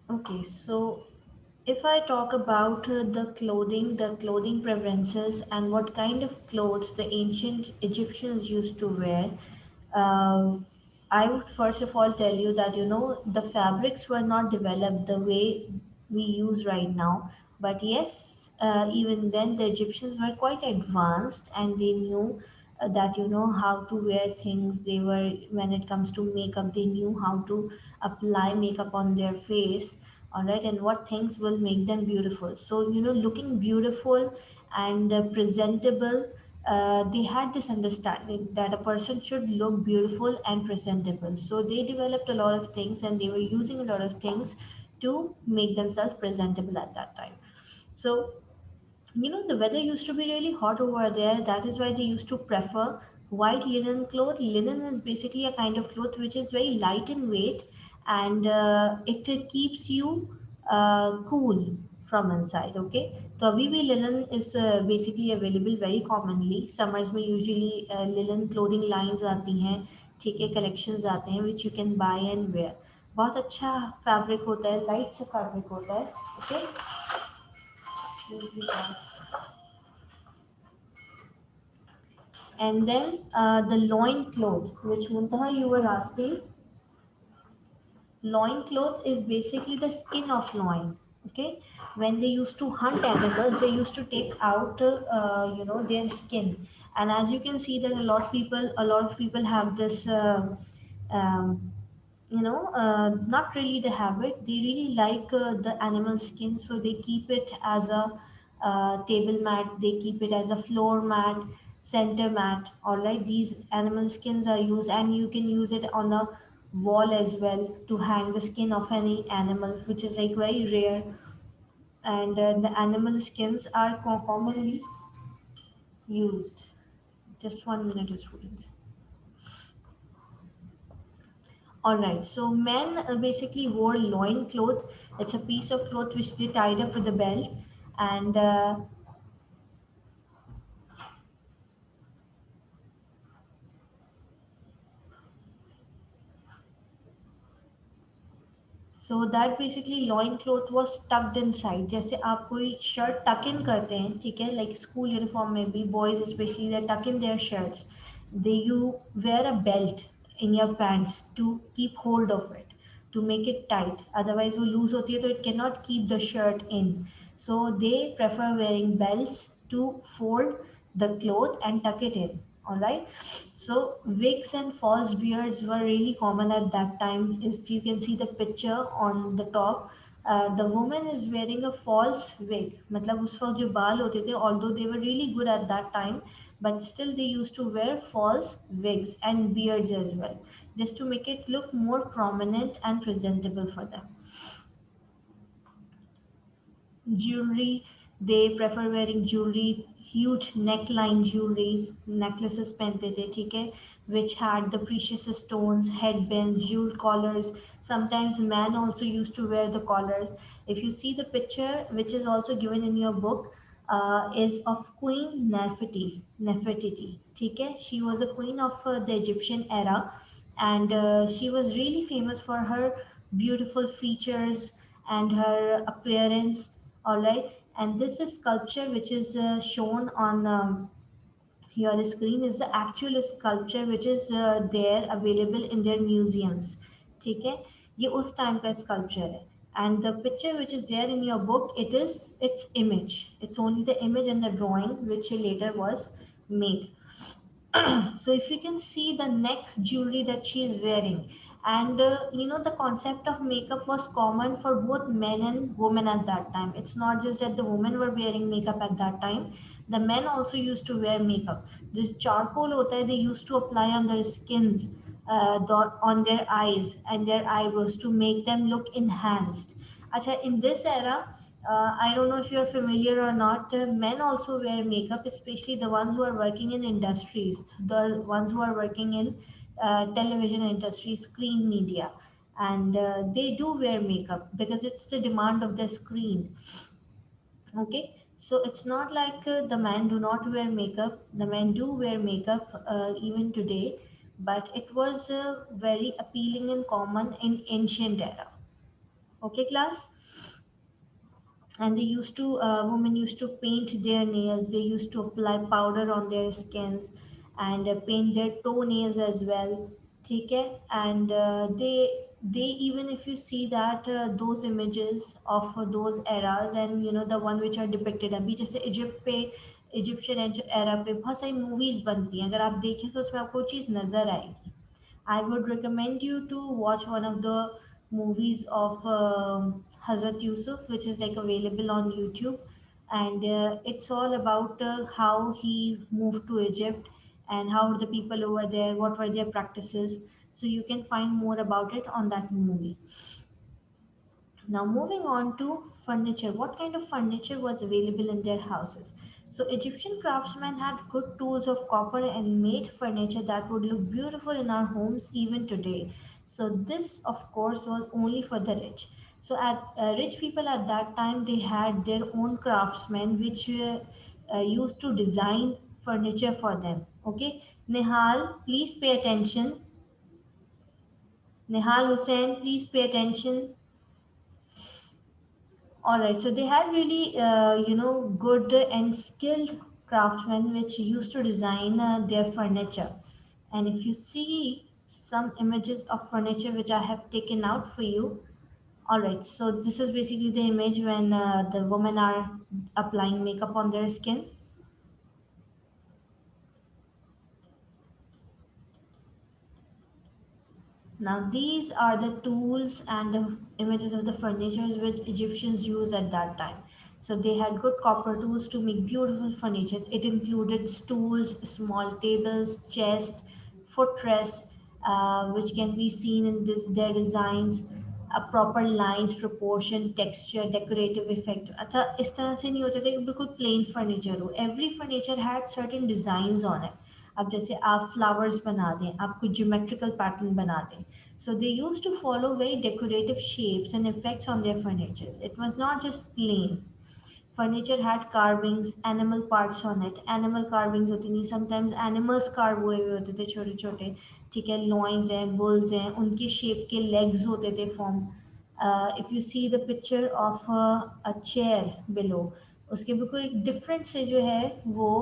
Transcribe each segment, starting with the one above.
Okay, so if I talk about the clothing preferences and what kind of clothes the ancient Egyptians used to wear, uh, I would first of all tell you that the fabrics were not developed the way we use right now. But yes, even then the Egyptians were quite advanced and they knew that how to wear things. They were, when it comes to makeup, they knew how to apply makeup on their face, all right, and what things will make them beautiful. So looking beautiful and presentable, they had this understanding that a person should look beautiful and presentable. So they developed a lot of things and they were using a lot of things to make themselves presentable at that time. So the weather used to be really hot over there. That is why they used to prefer white linen cloth. Linen is basically a kind of cloth which is very light in weight, and it keeps you cool from inside. Okay, so अभी भी linen is basically available very commonly. Summers में usually linen clothing lines आती हैं, ठीक है, collections आते हैं which you can buy and wear. बहुत अच्छा फैब्रिक होता है, लाइट सा फैब्रिक होता है. Okay, and then the loin cloth, which Muntaha you were asking. Loin cloth is basically the skin of loin. Okay, when they used to hunt animals, they used to take out their skin, and as you can see that a lot of people have this um, not really the habit. They really like the animal skin, so they keep it as a table mat, they keep it as a floor mat, center mat. All right, these animal skins are used, and you can use it on a wall as well to hang the skin of any animal, which is like very rare. And the animal skins are commonly used. Just 1 minute, students. All right, so men basically wore loin cloth. It's a piece of cloth which they tied up with a belt, and so that basically loin cloth was tucked inside. जैसे आप कोई shirt tuck in करते हैं, ठीक है, like school uniform में भी boys especially they tuck in their shirts. You wear a belt in your pants to keep hold of it, to make it tight. Otherwise वो loose होती है तो it cannot keep the shirt in. So they prefer wearing belts to fold the cloth and tuck it in. All right. So wigs and false beards were really common at that time. If you can see the picture on the top, the woman is wearing a false wig. मतलब उस वक्त जो बाल होते थे, although they were really good at that time, but still they used to wear false wigs and beards as well, just to make it look more prominent and presentable for them. Jewelry, they prefer wearing jewelry, huge neckline jewelries, necklaces पहनते थे, ठीक है, which had the precious stones, headbands, jeweled collars. Sometimes men also used to wear the collars. If you see the picture which is also given in your book, is of Queen Nefertiti, ठीक है, she was a queen of the Egyptian era, and she was really famous for her beautiful features and her appearance. All right, and this is sculpture which is shown on your screen is the actual sculpture which is there available in their museums, ठीक है, ये उस time का sculpture है. And the picture which is there in your book, it is its image, it's only the image and the drawing which later was made. So if you can see the neck jewelry that she is wearing, and the concept of makeup was common for both men and women at that time. It's not just that the women were wearing makeup at that time, the men also used to wear makeup. This charcoal hota hai, they used to apply on their skins, on their eyes and their eyebrows to make them look enhanced. Acha, in this era, I don't know if you're familiar or not. Men also wear makeup, especially the ones who are working in industries, the ones who are working in television industry, screen media, and they do wear makeup because it's the demand of the screen. Okay, so it's not like the men do not wear makeup. The men do wear makeup even today, but it was very appealing and common in ancient era. Okay, class. And they used to women used to paint their nails, they used to apply powder on their skins, and paint their toenails as well. Okay. And they even, if you see that those images of those eras, and you know the one which are depicted अभी जैसे Egypt पे, Egyptian era पे बहुत सारी movies बनती हैं, अगर आप देखें तो उसमें आपको चीज़ नज़र आएगी. I would recommend you to watch one of the movies of Hazrat Yusuf, which is like available on YouTube, and it's all about how he moved to Egypt and how the people over there, what were their practices. So you can find more about it on that movie. Now, moving on to furniture. What kind of furniture was available in their houses? So, Egyptian craftsmen had good tools of copper and made furniture that would look beautiful in our homes even today. So, this, of course, was only for the rich. So, at rich people at that time, they had their own craftsmen which used to design furniture for them. Okay, Nihal, please pay attention. Nihal Hussain, please pay attention. All right, so they had really, good and skilled craftsmen which used to design their furniture. And if you see some images of furniture which I have taken out for you, all right, so this is basically the image when the women are applying makeup on their skin. Now, these are the tools and the images of the furniture which Egyptians used at that time. So, they had good copper tools to make beautiful furniture. It included stools, small tables, chests, footrest, which can be seen in their designs, a proper lines, proportion, texture, decorative effect. अच्छा इस तरह से नहीं होते थे कि बिल्कुल plain furniture हो. Every furniture had certain designs on it. अब जैसे आप फ्लावर्स बना दें, आप कुछ ज्योमेट्रिकल पैटर्न बना दें. So they used to follow very decorative shapes and effects on their furniture. It was not just plain. Furniture had carvings, animal parts on it. Animal carvings होती थी. Sometimes animals carve हुए हुए होते थे छोटे छोटे. ठीक है, loins हैं, bulls हैं, उनके shape के legs होते थे form. If you see the picture of a chair below, उसके बिल्कुल एक different से जो है वो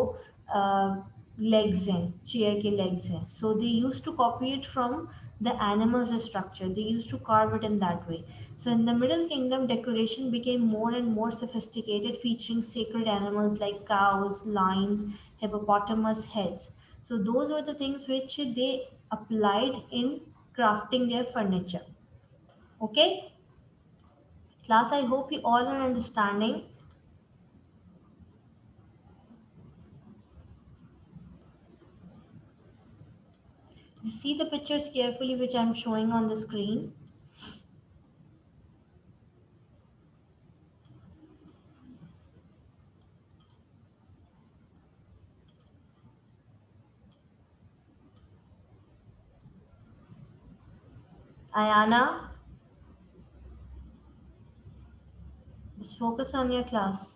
legs हैं, chair के legs हैं. So they used to copy it from the animal's structure. They used to carve it in that way. So in the Middle Kingdom, decoration became more and more sophisticated, featuring sacred animals like cows, lions, hippopotamus heads. So those were the things which they applied in crafting their furniture. Okay, class, I hope you all are understanding. See the pictures carefully which I'm showing on the screen. Ayana, just focus on your class.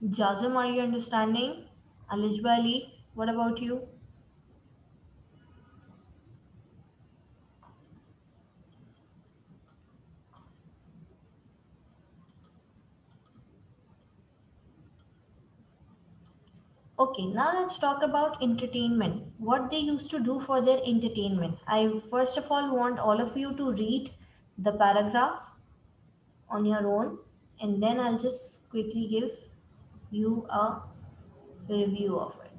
Jazim, are you understanding? Alijba Ali, what about you? Okay, now let's talk about entertainment. What they used to do for their entertainment. I first of all want all of you to read the paragraph on your own, and then I'll just quickly give you a review of it.